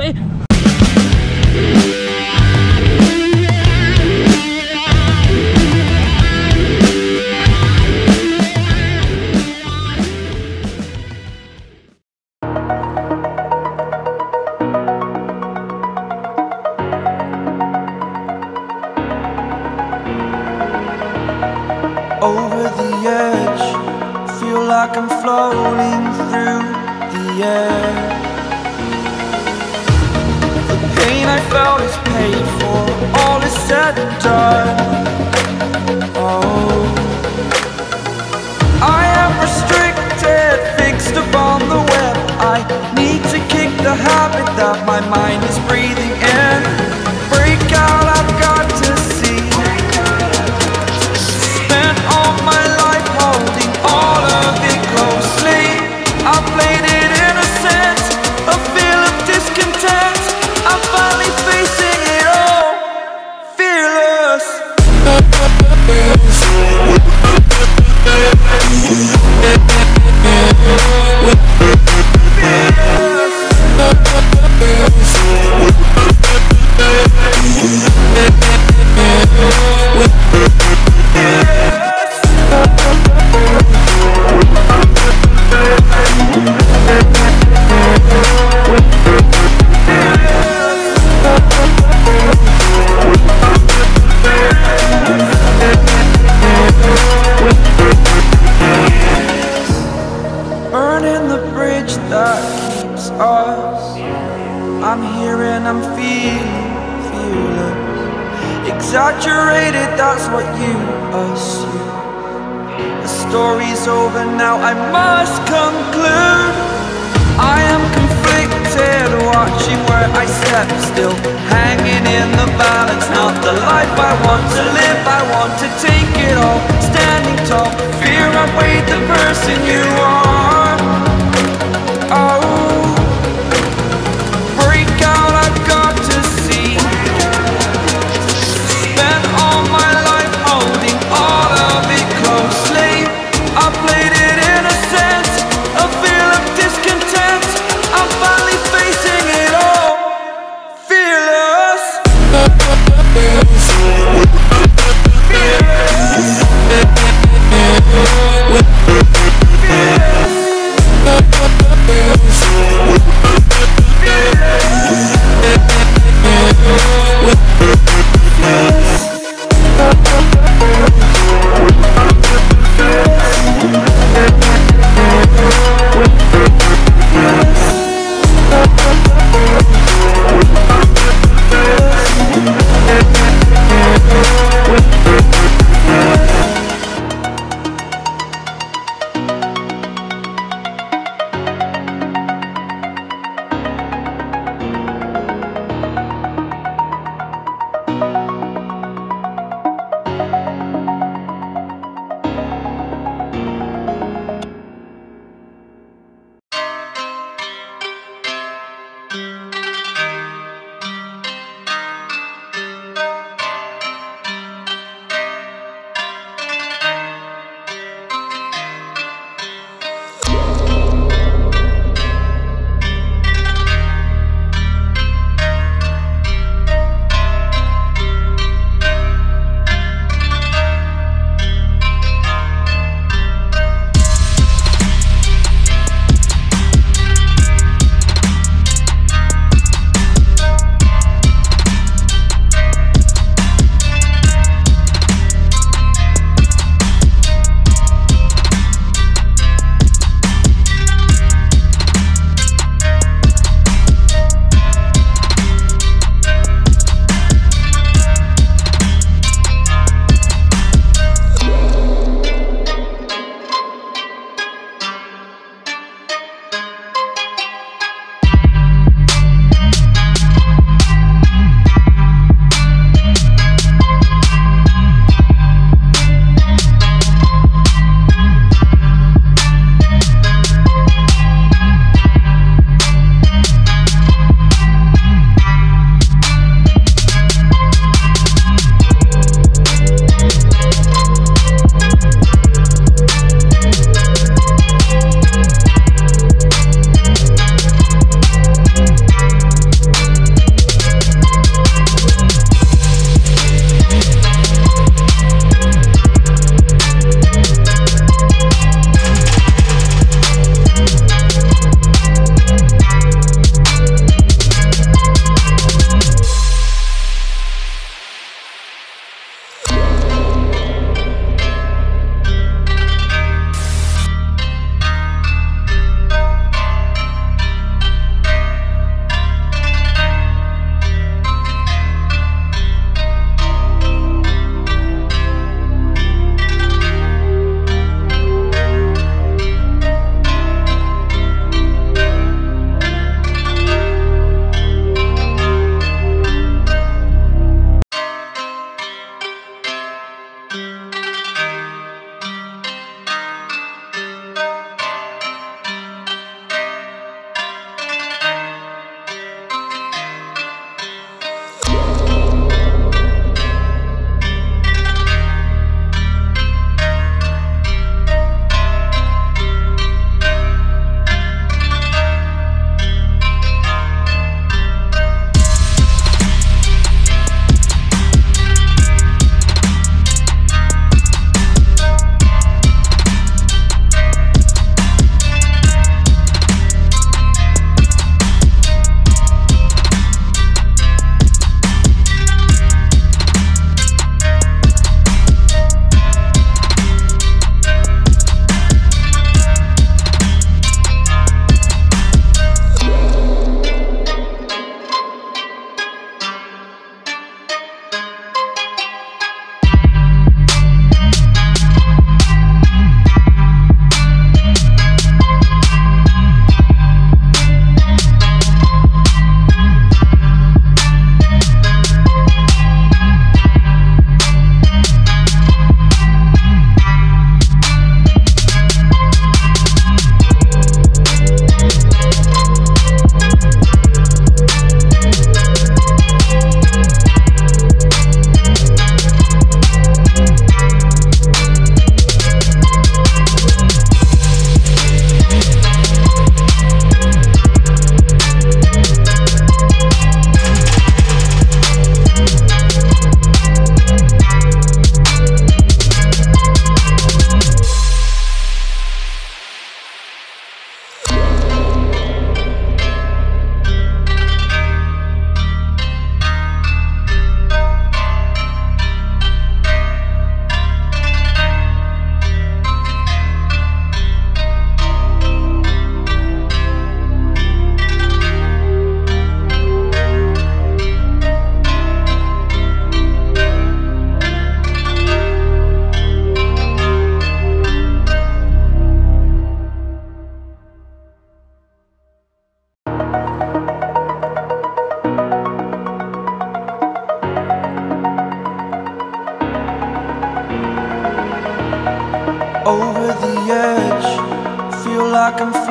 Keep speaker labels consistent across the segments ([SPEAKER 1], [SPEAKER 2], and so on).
[SPEAKER 1] way.
[SPEAKER 2] Over the edge, feel like I'm floating through the air. The pain I felt is paid for, all is said and done. Oh, I am restricted, fixed upon the web. I need to kick the habit that my mind is breathing in. Break out, I've got to see. Spent all my life holding all of it closely. I played it innocent, a feel of discontent. I'm finally facing it all, fearless. Burning the bridge that keeps us. I'm here and I'm feeling fearless. Exaggerated, that's what you assume. The story's over now, I must conclude. I am conflicted, watching where I step still, hanging in the balance. Not the life I want to live, I want to take it all. Standing tall, fear outweighed the person you are. Oh, break out, I've got to see. Spent all my life holding all of it closely. I played it innocent, a feel of discontent. I'm finally facing it all, fearless. Fearless.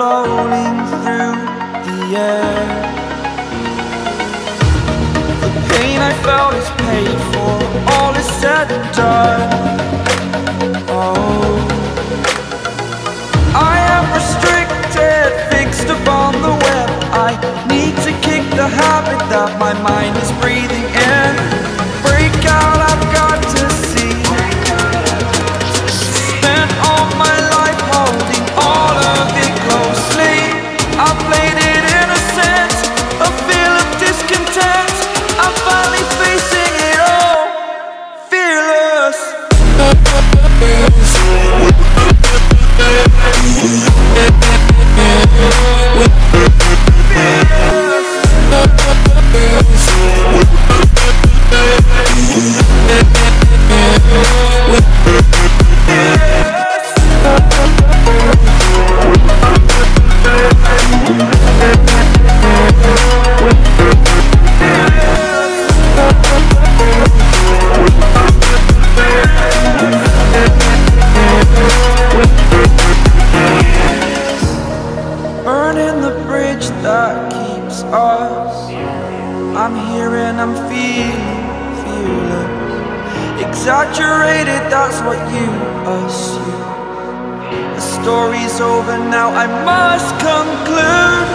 [SPEAKER 2] floating through the air. The pain I felt is paid for, all is said and done. Oh, I am restricted, fixed upon the web. I need to kick the habit that my mind is breathing in. Break out, I've got to see. Spent all my life holding all of it closely. I played it innocent, a feel of discontent. I'm finally facing it all, fearless. Burning the bridge that keeps us. I'm here and I'm feeling fearless. Exaggerated, that's what you assume. The story's over now, I must conclude.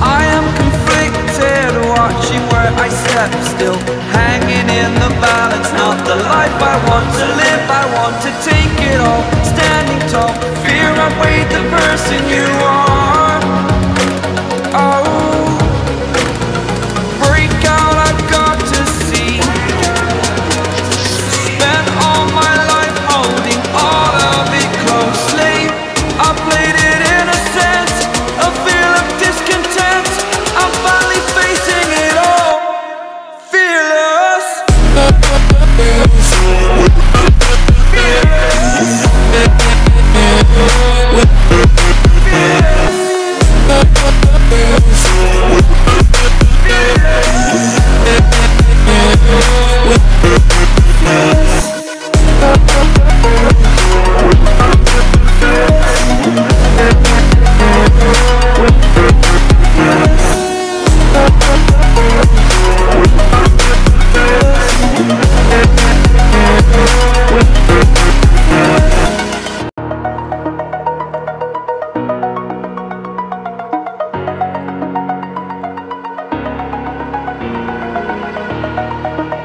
[SPEAKER 2] I am conflicted, watching where I step still, hanging in the balance. Not the life I want to live, I want to take it all. Standing tall, fear outweighed the person you are. Oh, break out, I've got to see. Spent all my life holding all of it closely. I played it innocent, a feel of discontent. I'm finally facing it all, fearless.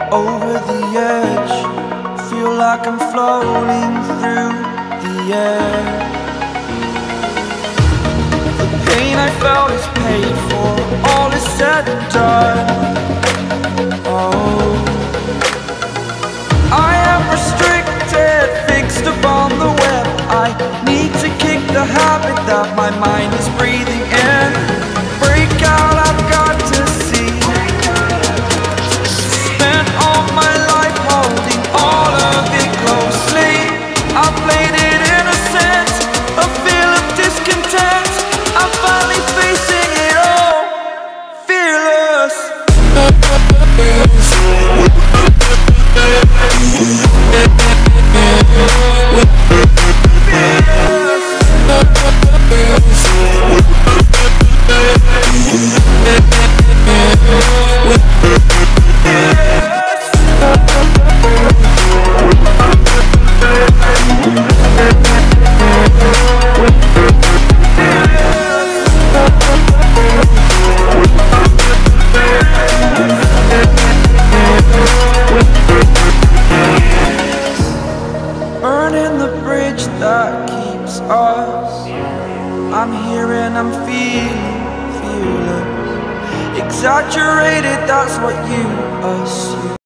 [SPEAKER 2] Over the edge, feel like I'm floating through the air. The pain I felt is paid for, all is said and done. Oh, I am restricted, fixed upon the web. I need to kick the habit that my mind is breathing in. Break out, I've got to see. Spent all my life holding all of it closely. I played it innocent, a feel of discontent. I'm finally facing it all, fearless. Burning the bridge that keeps us. I'm here and I'm feeling fearless. Exaggerated, that's what you assume.